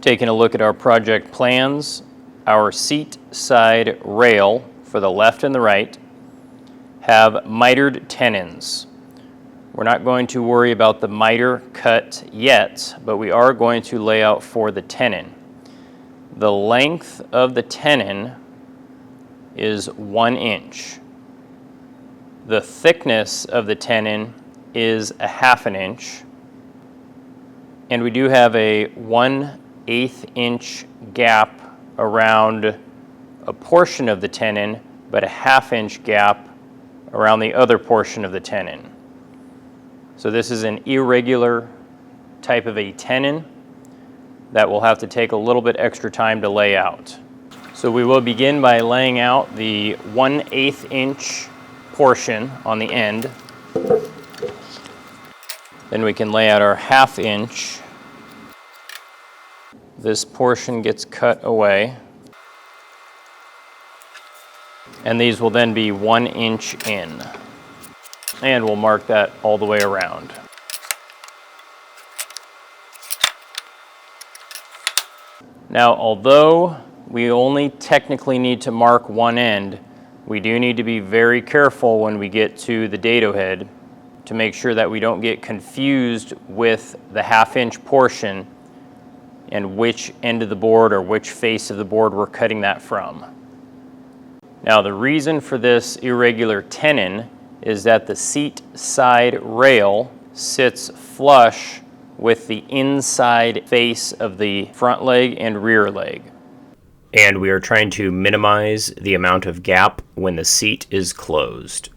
Taking a look at our project plans, our seat side rail for the left and the right have mitered tenons. We're not going to worry about the miter cut yet, but we are going to lay out for the tenon. The length of the tenon is 1 inch. The thickness of the tenon is 1/2 inch. And we do have a 1/8 inch gap around a portion of the tenon, but 1/2 inch gap around the other portion of the tenon. So this is an irregular type of a tenon that will have to take a little bit extra time to lay out. So we will begin by laying out the 1/8 inch portion on the end. Then we can lay out our 1/2 inch. This portion gets cut away. And these will then be 1 inch in. And we'll mark that all the way around. Now, although we only technically need to mark one end, we do need to be very careful when we get to the dado head to make sure that we don't get confused with the 1/2 inch portion and which end of the board or which face of the board we're cutting that from. Now, the reason for this irregular tenon is that the seat side rail sits flush with the inside face of the front leg and rear leg. And we are trying to minimize the amount of gap when the seat is closed.